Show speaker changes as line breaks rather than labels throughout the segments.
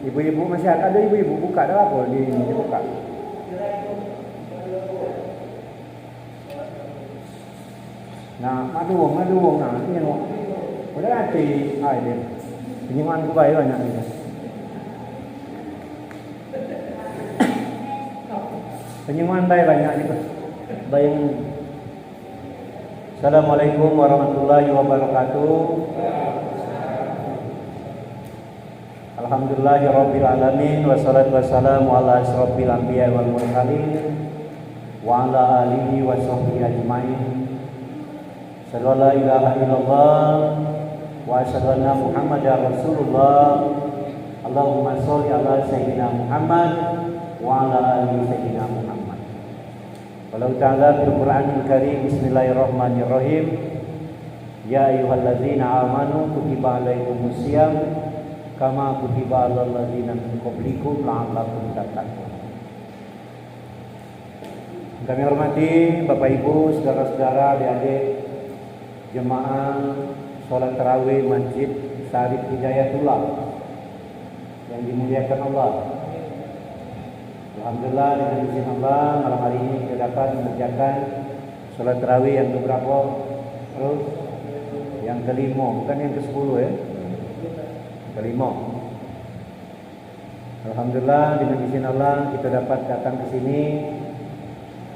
Ibu-ibu masih ada ibu-ibu buka dah apa di ini buka. Nah, maduong nah ini no. Udah nanti dia. Penyuman ku baik banyak ni. Penyuman baik banyak ni. Bayang. Assalamualaikum warahmatullahi wabarakatuh. Alhamdulillahirabbil alamin wassalatu wassalamu ala asyrofil anbiya'i wal mursalin wa ala alihi wa sahbihi ajmain. Asyhadu an la ilaha illallah wa asyhadu anna Muhammadar Rasulullah. Allahumma shalli ala sayyidina Muhammad wa ala ali sayyidina Muhammad. Walau ta'ala fil Qur'anil Karim. Bismillahirrahmanirrahim. Ya ayyuhalladzina amanu kutiba alaikumus syiyam kama kutiba alal ladzina min qablikum la'allakum tattaqun. Kami hormati Bapak Ibu, saudara-saudara, adik-adik jemaah salat tarawih Masjid Syarif Hidayatullah yang dimuliakan Allah. Alhamdulillah dengan izin Allah malam hari ini kita dapat mengerjakan salat tarawih yang keberapa? Terus yang kelima, bukan yang ke-10 ya. Kelima. Alhamdulillah dengan izin Allah kita dapat datang ke sini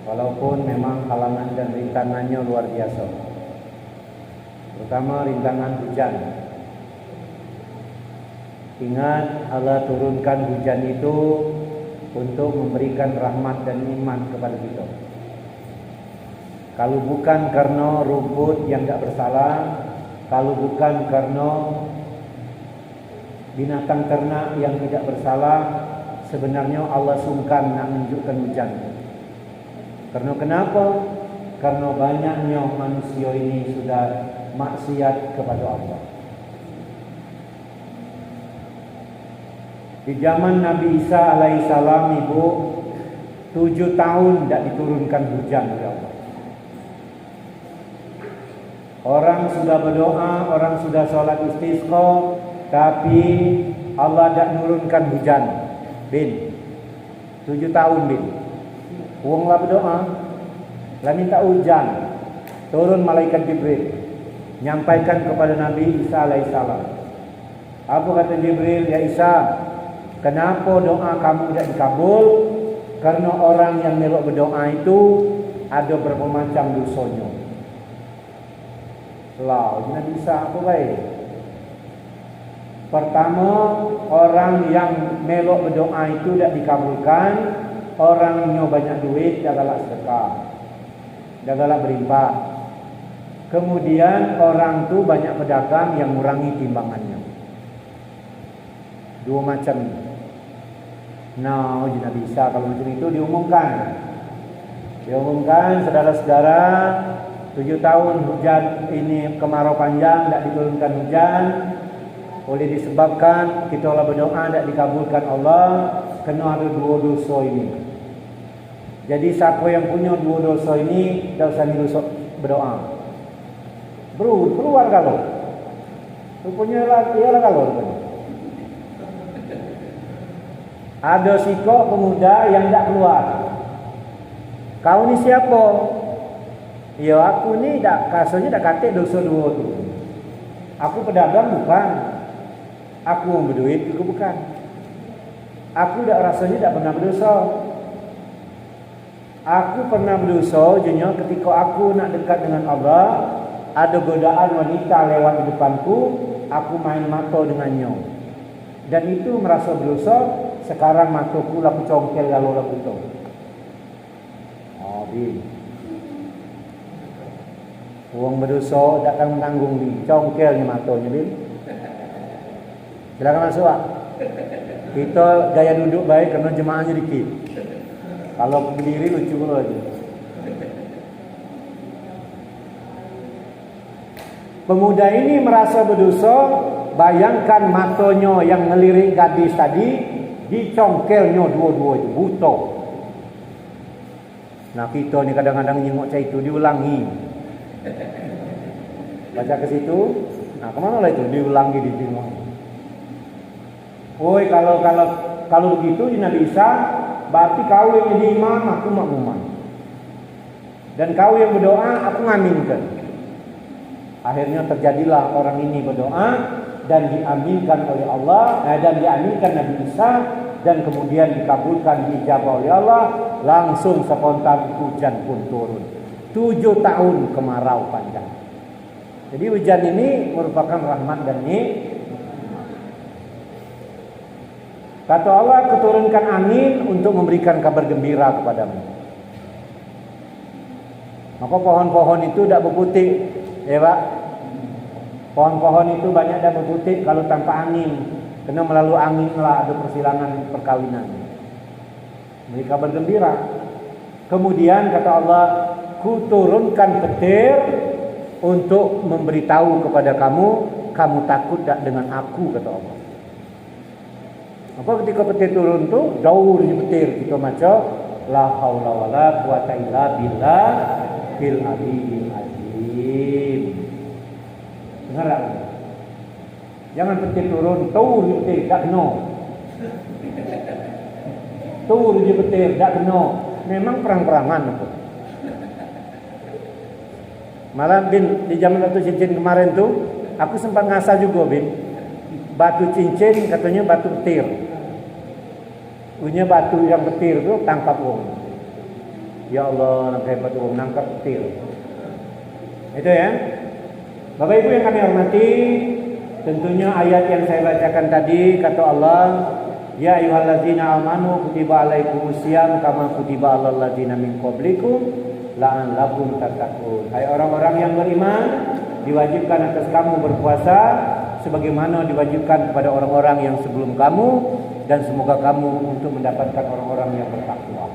walaupun memang halangan dan rintangannya luar biasa. Pertama rintangan hujan. Ingat Allah turunkan hujan itu untuk memberikan rahmat dan iman kepada kita. Kalau bukan karena rumput yang tak bersalah, kalau bukan karena binatang ternak yang tidak bersalah, sebenarnya Allah sungkan nak menunjukkan hujan. Karena kenapa? Karena banyaknya manusia ini sudah maksiat kepada Allah. Di zaman Nabi Isa alaihissalam, ibu, 7 tahun tidak diturunkan hujan oleh Allah. Orang sudah berdoa, orang sudah sholat istisqa, tapi Allah tidak menurunkan hujan. Bin 7 tahun bin. Uanglah berdoa, lah minta hujan. Turun malaikat Jibril, nyampaikan kepada Nabi Isa alaihissalam. Apa kata Jibril? Ya Isa, kenapa doa kamu tidak dikabul? Karena orang yang melok berdoa itu ada berapa macam dosanya. Lah, Nabi Isa apa baik? Pertama, orang yang melok berdoa itu tidak dikabulkan. Orangnya banyak duit, dah galak sedekah, dah galak berinfak. Kemudian orang tu banyak pedagang yang mengurangi timbangannya. 2 macam ni. Nah, Nabi Isa kalau macam itu diumumkan. Diumumkan, saudara-saudara, 7 tahun hujan ini kemarau panjang, tidak diturunkan hujan. Oleh disebabkan kita Allah berdoa tidak dikabulkan Allah, kena ada 2 dosa ini. Jadi siapa yang punya 2 dosa ini, tak usah dosa berdoa. Keluar kalau. Rupanya ialah kalau. Ada sikok pemuda yang tak keluar. Kau ni siapa? Ya aku ni dak kasarnya dak kata dosa 2 tu. Aku pedagang bukan. Aku yang berduit juga bukan. Aku dak rasanya dak pernah berdosa. Aku pernah berdosa jenya ketika aku nak dekat dengan Allah, ada godaan wanita lewat di depanku, aku main mata dengannya. Dan itu merasa berdosa. Sekarang mataku laku congkel kalau laku tu. Oh, bin. Uang berdosa tak akan menanggung ni. Congkelnya matanya bin. Silakan masuk Pak. Kita gaya duduk baik kerana jemaahnya dikit. Kalau berdiri lucu pula aja. Pemuda ini merasa berdosa. Bayangkan matanya yang melirik gadis tadi, dicongkelnya 2 itu buta. Nah kita ni kadang-kadang nyengok macam itu diulangi. Baca ke situ. Nah kemana lah itu diulangi di tengok. Woi, kalau begitu Nabi Isa berarti kau yang jadi imam, aku makmuman. Dan kau yang berdoa, aku ngaminkan. Akhirnya terjadilah orang ini berdoa dan diaminkan oleh Allah, dan diaminkan Nabi Isa, dan kemudian dikabulkan, diijabah oleh Allah. Langsung spontan hujan pun turun. 7 tahun kemarau panjang. Jadi hujan ini merupakan rahmat dan nikmat. Kata Allah, kuturunkan angin untuk memberikan kabar gembira kepadamu. Maka pohon-pohon itu tidak berputik, ya Pak. Pohon-pohon itu banyak tidak berputik kalau tanpa angin. Karena melalui angin lah ada persilangan perkawinan. Beri kabar gembira. Kemudian kata Allah, kuturunkan petir untuk memberitahu kepada kamu, kamu takut tak dengan aku, kata Allah. Apa ketika petir turun tu, daur di petir kita macam la haula wala quwata illa billah bil aliyyil azim. Dengar tak? Jangan petir turun, daur di petir tak kena. Daur di petir tak kena. Memang perang-perangan tu. Malah Bin, di zaman batu cincin kemarin tu, aku sempat ngasah juga Bin. Batu cincin katanya batu petir. Punya batu yang petir tu tangkap wong. Ya Allah, nak hebat wong nangkap petir. Itu ya. Bapak Ibu yang kami hormati, tentunya ayat yang saya bacakan tadi kata Allah, ya ayyuhallazina amanu kutiba alaikumusiyam kama kutiba alal ladzina min qablikum la'allakum tattaqun. Hai orang-orang yang beriman, diwajibkan atas kamu berpuasa sebagaimana diwajibkan kepada orang-orang yang sebelum kamu, dan semoga kamu untuk mendapatkan orang-orang yang bertakwa.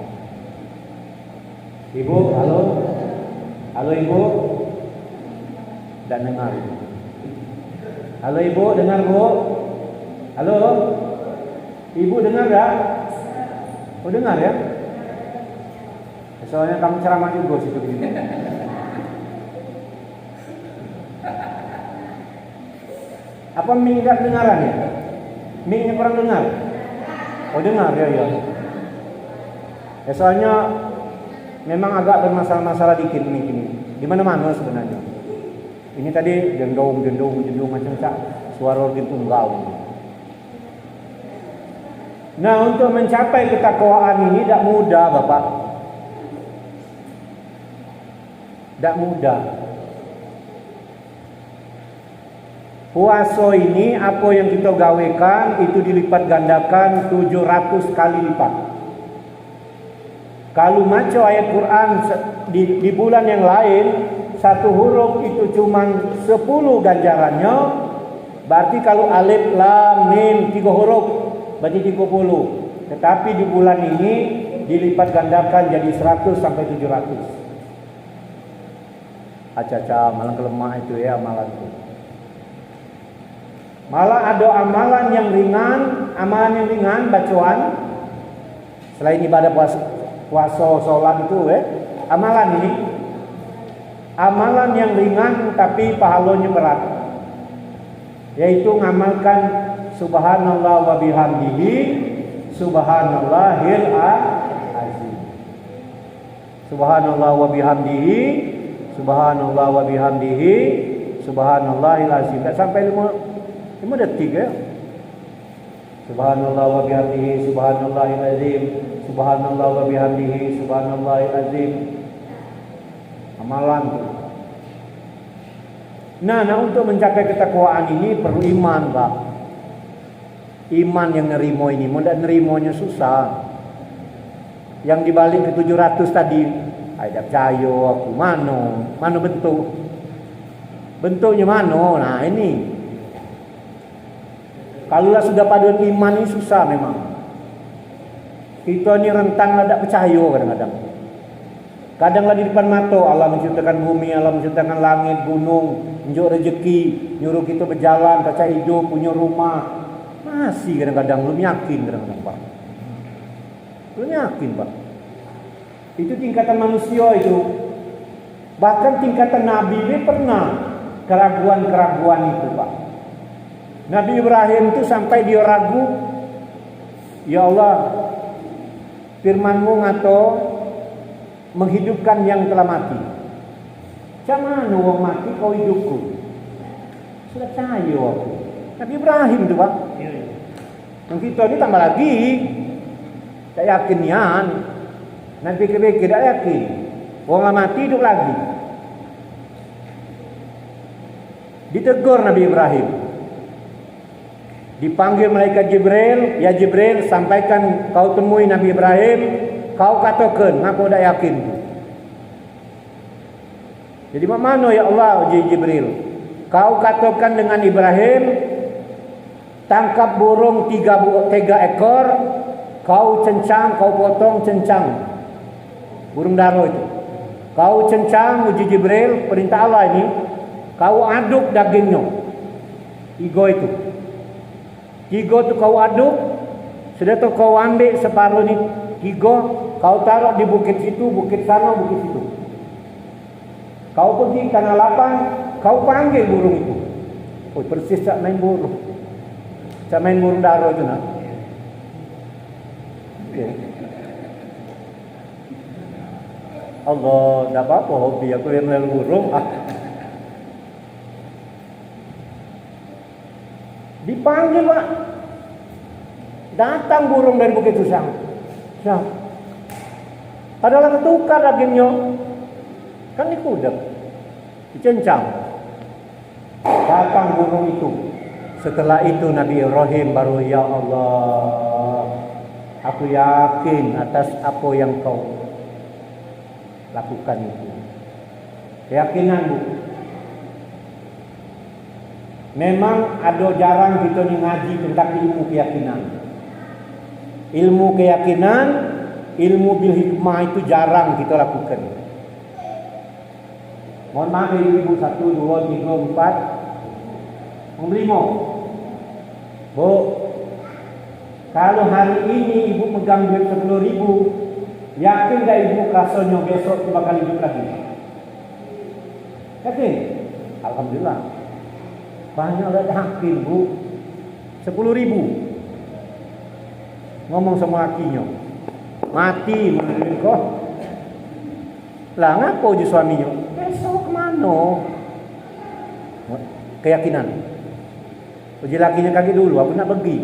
Ibu, halo. Halo Ibu. Dan dengar. Halo Ibu, dengar Bu? Halo. Ibu dengar tak? Oh dengar ya? Soalnya kamu ceramah juga situ begini. Apa minggat dengaran ya? Mingnya kurang dengar? Oh dengar ya. Ya soalnya memang agak bermasalah-masalah dikit ini. Di mana-mana sebenarnya. Ini tadi jendong macam suara organ tunggal. Nah, untuk mencapai ketakwaan ini tidak mudah, Bapak. Tidak mudah. Puasa ini apa yang kita gawekan itu dilipat gandakan 700 kali lipat. Kalau maca ayat Quran di bulan yang lain, satu huruf itu cuma 10 ganjarannya. Berarti kalau alif, lam, mim 3 huruf berarti 30. Tetapi di bulan ini dilipat gandakan jadi 100 sampai 700. Acaca malang kelemah itu ya amalan itu. Malah ada amalan yang ringan bacaan selain ibadah puasa sholat itu amalan ini amalan yang ringan tapi pahalanya berat, yaitu ngamalkan subhanallah wa bihamdihi subhanallahil azim, subhanallah wa bihamdihi subhanallah wa bihamdihi subhanallahil azim. Tak sampai 5 detik ya. Subhanallah wa bihamdihi subhanallahil azim, subhanallah wa bihamdihi subhanallahil azim. Amalan. Nah, untuk mencapai ketakwaan ini perlu iman, Pak. Iman yang nerimo ini, mau tidak nerimonya susah. Yang dibalik ke 700 tadi, ada percaya aku mana bentuknya mana? Nah ini. Kalau sudah paduan iman ini susah memang. Kita ni rentan ada percaya kadang-kadang. Kadang-kadang di depan mata Allah menciptakan bumi, Allah menciptakan langit, gunung, menunjuk rezeki, nyuruh kita berjalan, baca hidup, punya rumah. Masih kadang-kadang belum yakin kadang-kadang Pak. Belum yakin Pak. Itu tingkatan manusia itu. Bahkan tingkatan Nabi ini pernah keraguan-keraguan itu Pak. Nabi Ibrahim itu sampai dia ragu Ya Allah, firman-Mu ngato menghidupkan yang telah mati. Jangan wong mati kau hidupku. Sudah cayo aku. Nabi Ibrahim tu Pak. Yang kita ni tambah lagi. Tak yakin nian. Nanti pikir-pikir tak yakin. Wong mati hidup lagi. Ditegur Nabi Ibrahim. Dipanggil malaikat Jibril, ya Jibril sampaikan kau temui Nabi Ibrahim, kau katakan aku tak yakin. Jadi mana ya Allah Jibril? Kau katakan dengan Ibrahim, tangkap burung tiga ekor, kau cencang, kau potong cencang. Burung daro itu. Kau cencang uji Jibril, perintah Allah ini, kau aduk dagingnya. Tiga itu. Tiga tu kau aduk, sudah tu kau ambil separuh ni tiga, kau taruh di bukit situ, bukit sana, bukit situ. Kau pergi tanah lapang, kau panggil burung itu. Oh persis tak main burung. Tak main burung daro itu nak. Okay. Allah, tak apa-apa hobi aku yang melihat burung. Dipanggil Pak. Datang burung dari Bukit Susang. Siap. Padahal ketukar dagingnya. Kan dikudek. Dicencang. Datang burung itu. Setelah itu Nabi Ibrahim baru, ya Allah, aku yakin atas apa yang kau lakukan itu. Keyakinan Bu. Memang ada jarang kita ngaji tentang ilmu keyakinan. Ilmu keyakinan, ilmu bil hikmah itu jarang kita lakukan. Mohon maaf ibu, 1, 2, 3, 4, 5. Bu, kalau hari ini ibu megang duit 10.000, yakin gak ibu rasanya besok bakal hidup lagi? Yakin? Alhamdulillah. Banyak lah yakin Bu. 10.000. Ngomong sama lakinya, mati menurut kau. Lah ngapa je suaminya? Besok kemana? Keyakinan. Uji lakinya kaki dulu, aku nak pergi.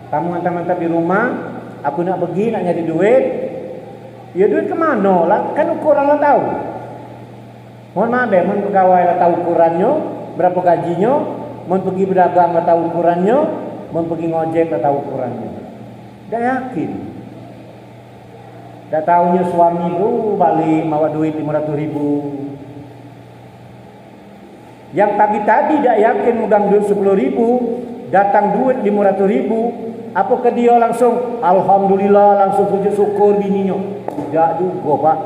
Kamu mantap-mantap di rumah, aku nak pergi nak nyari duit. Ya duit kemana lah? Kan ukuran lah tahu. Mohon maaf ya, mohon pegawai lah tahu ukurannya, berapa gajinya, mohon pergi berdagang lah tahu ukurannya, mohon pergi ngojek lah tahu ukurannya. Dah yakin. Dah tahunya suami balik bawa duit 500.000. Yang pagi tadi dah yakin megang duit 10.000, datang duit 500.000, apakah dia langsung alhamdulillah langsung sujud syukur bininya? Tidak juga Pak.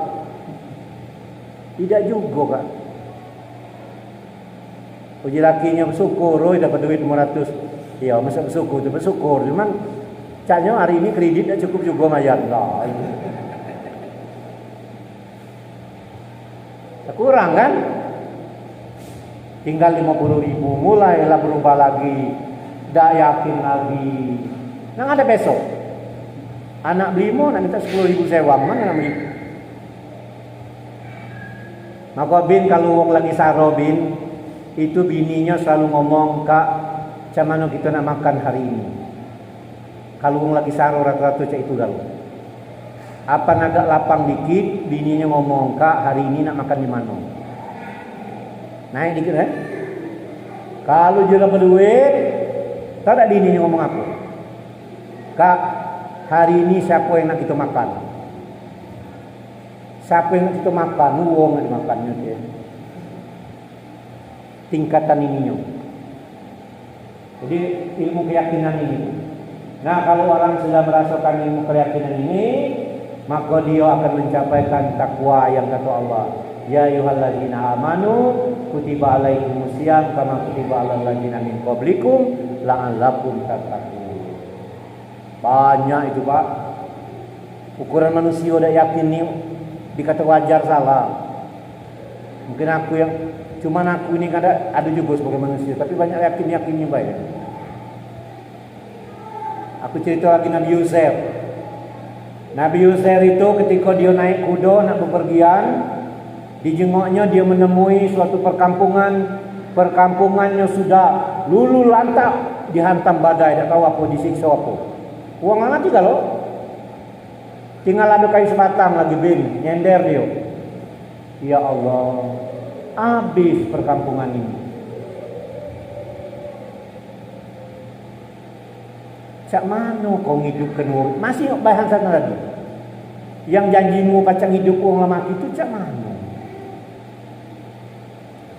Tidak juga Pak. Uji lakinya bersyukur, dapat duit 500. Ya, masa bersyukur, bersyukur. Cuman caranya hari ini kredit tak cukup juga bayar lah. Kurang kan? Tinggal 50.000, mulailah berubah lagi. Tak yakin lagi. Nang ada besok. Anak belimu nak minta 10.000 sewa, mana nak beli? Maka bin kalau wong lagi saro bin, itu bininya selalu ngomong, Kak, macam mana kita nak makan hari ini? Kalau wong lagi saro rata-rata cak itu lalu. Apa agak lapang dikit, bininya ngomong, Kak, hari ini nak makan di mana? Naik dikit kan? Kalau dia dapat duit, tahu tak bininya ngomong apa? Kak, hari ini siapa yang nak kita makan? Siapa yang nak kita makan? Wong nak dimakannya dia. Tingkatan ininya. Jadi ilmu keyakinan ini. Nah, kalau orang sudah merasakan ilmu keyakinan ini, maka dia akan mencapaikan takwa yang kata Allah, ya ayyuhalladzina amanu kutiba alaikumusiyam kama kutiba alal ladzina min qablikum la'allakum tattaqun. Banyak itu Pak. Ukuran manusia udah yakin nih dikata wajar salah. Mungkin aku yang cuman aku ini ada juga sebagai manusia, tapi banyak yakinnya baik. Aku cerita lagi Nabi Uzair. Nabi Uzair itu ketika dia naik kuda nak bepergian, dijengoknya dia menemui suatu perkampungan. Perkampungannya sudah lulu lantak, dihantam badai, tak tahu apa, disiksa apa. Uang mati kalau tinggal ada kayu sebatang lagi bin, nyender dia. Ya Allah, habis perkampungan ini. Cak mana kau hidupkan urut? Masih bahan sana lagi. Yang janjimu pacang hidup uang lama itu cak mana?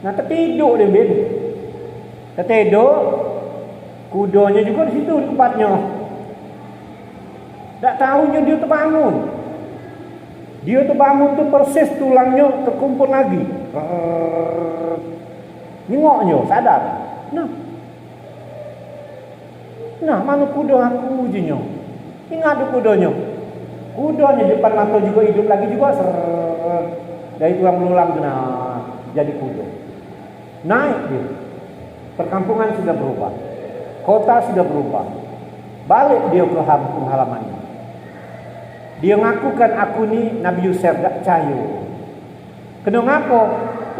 Nah tertidur dia bin. Tertidur, kudanya juga di situ di tempatnya. Tak tahunya dia terbangun. Dia terbangun tu persis tulangnya terkumpul lagi. Nengoknya sadar. Nah mana kuda aku ujinya? Ingat ada kudanya. Kudanya depan mata juga hidup lagi juga. Dari tulang belulang kena jadi kuda. Naik dia. Perkampungan sudah berubah. Kota sudah berubah. Balik dia ke kampung halamannya. Dia ngakukan aku ni Nabi Yusuf tak cayo. Kena ngapo?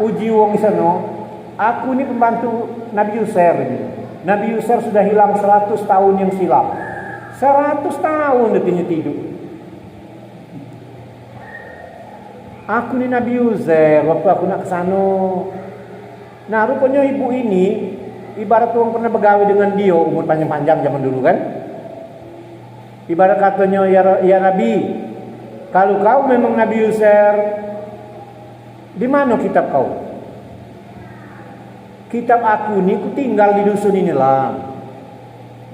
Uji wong sana. Aku ni pembantu Nabi Yusuf ni. Nabi Yusuf sudah hilang 100 tahun yang silam. 100 tahun dia tidur. Aku ni Nabi Yusuf waktu aku nak ke sana. Nah rupanya ibu ini ibarat orang pernah begawe dengan dia umur panjang-panjang zaman dulu kan. Ibarat katanya ya Nabi, kalau kau memang Nabi Yusuf, di mana kitab kau? Kitab aku ni ku tinggal di dusun inilah.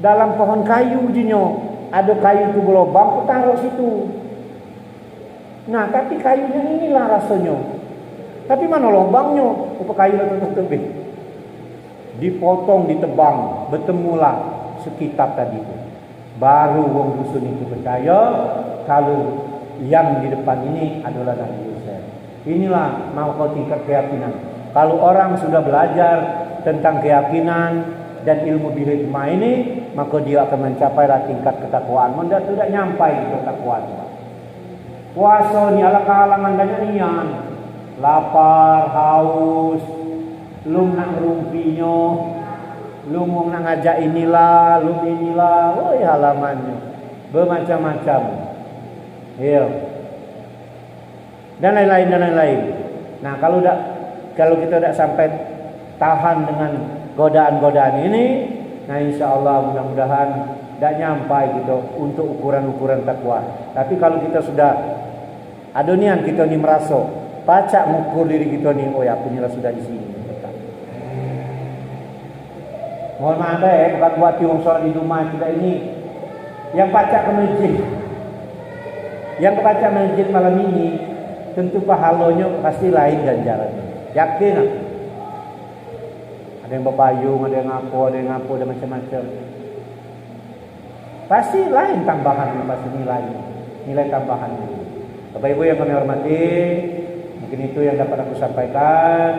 Dalam pohon kayu jinyo, ada kayu tu berlubang, ku taruh situ. Nah tapi kayunya inilah rasanya. Tapi mana lubangnya? Apa kayu tertutup? Dipotong, ditebang, bertemulah sekitab tadi itu. Baru wong dusun itu percaya kalau yang di depan ini adalah Nabi Yusuf. Inilah mau kau tingkat keyakinan. Kalau orang sudah belajar tentang keyakinan dan ilmu bihikmah ini, maka dia akan mencapai tingkat ketakwaan. Menda tidak nyampai ketakwaan. Puasa ni ala kalangan banyak nian. Lapar, haus, lum nak ngerumpinya, lum nak ngajak inilah, lum inilah, oi halamannya. Bermacam-macam. Ya. Dan lain-lain. Nah, kalau kita tidak sampai tahan dengan godaan-godaan ini, nah insya-Allah mudah-mudahan tidak nyampai gitu untuk ukuran-ukuran takwa. Tapi kalau kita sudah ada niat kita ni merasa pacak mengukur diri kita ni, oh ya aku ni sudah di sini. Mohon maaf bukan buat tiung solat di rumah kita ini. Yang pacak ke masjid, yang pacak masjid malam ini, tentu pahalanya pasti lain ganjarannya. Yakin aku. Ada yang berpayung, ada yang ngapo, ada macam-macam. Pasti lain tambahannya, pasti nilai tambahannya. Bapak Ibu yang kami hormati, mungkin itu yang dapat aku sampaikan.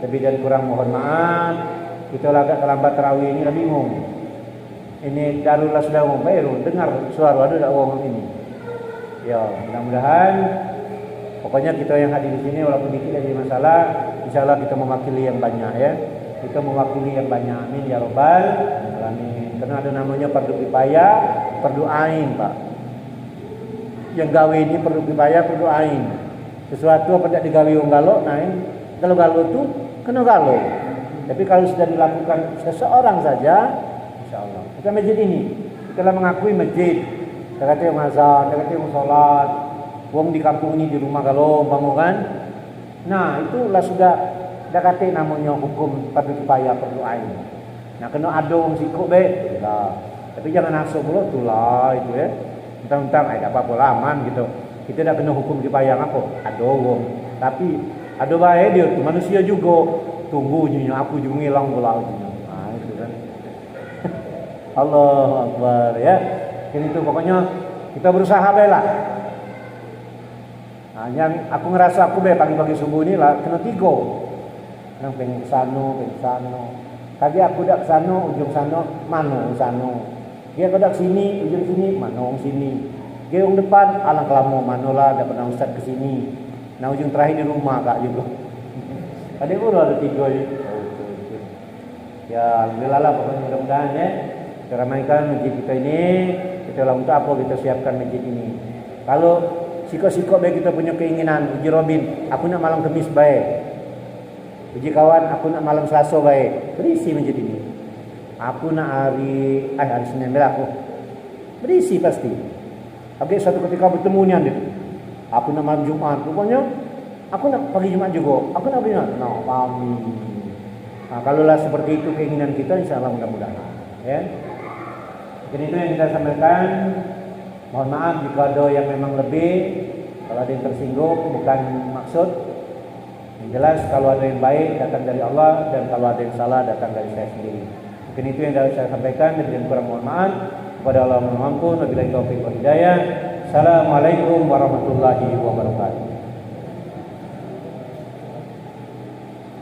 Lebih dan kurang mohon maaf. Kita agak terlambat tarawih ini, lebih bingung. Ini darulah sudah ngomong, baru dengar suara ada tak ngomong ini. Ya, mudah-mudahan pokoknya kita yang hadir di sini walaupun dikit ada masalah, insyaallah kita mewakili yang banyak ya. Kita mewakili yang banyak. Amin ya rabbal alamin. Karena ada namanya fardu kifayah, fardu ain, Pak. Yang gawe ini fardu kifayah, fardu ain. Sesuatu apa tidak digawe wong galo, nah kalau galo itu kena galo. Tapi kalau sudah dilakukan seseorang saja, insyaallah. Kita masjid ini, kita telah mengakui masjid. Kita kata yang azan, kita kata yang sholat. Wong di kampung ini di rumah galo bangun. Nah itulah sudah kata namanya hukum fardu kifayah, fardu ain. Nah kena ada wong sikuk be, lah. Tapi jangan asuh mulu tulah itu ya. Tentang ada apa-apa aman gitu. Kita tidak kena hukum kifayah apa? Ada wong. Tapi ada bae dia tu manusia juga. Tunggu junya aku juga ngilang pula junya. Nah itu kan. Allahu Akbar ya. Ini tuh pokoknya kita berusaha bae lah. Nah, yang aku ngerasa aku bae pagi-pagi subuh ini lah kena tigo. Nang pengen kesano. Tadi aku dak kesano, ujung sana, mana kesano. Dia kodak sini, ujung sini, mana orang sini. Dia ujung depan, alang kelamu, manolah ada pernah ustaz ke sini. Nah ujung terakhir di rumah kak juga. Ada urut ada 3 je. Ya alhamdulillah lah pokoknya mudah-mudahan ya. Kita ramaikan masjid kita ini. Kita lah untuk apa kita siapkan masjid ini. Kalau sikok-sikok baik kita punya keinginan, uji Robin, aku nak malam Khamis baik. Uji kawan, aku nak malam Selasa baik. Berisi masjid ini. Aku nak hari Senin aku. Berisi pasti. Habis satu ketika bertemu ni anda. Aku nak malam Jumaat. Rupanya aku nak pagi Jumaat juga. Aku nak beri no, amin. Nah, kalaulah seperti itu keinginan kita, insyaallah mudah-mudahan. Ya. Mungkin itu yang kita sampaikan. Mohon maaf jika ada yang memang lebih. Kalau ada yang tersinggung bukan maksud. Yang jelas kalau ada yang baik datang dari Allah dan kalau ada yang salah datang dari saya sendiri. Mungkin itu yang dapat saya sampaikan dan kurang mohon maaf kepada Allah Maha Pengampun. Wabillahi taufiq wal hidayah. Assalamualaikum warahmatullahi wabarakatuh.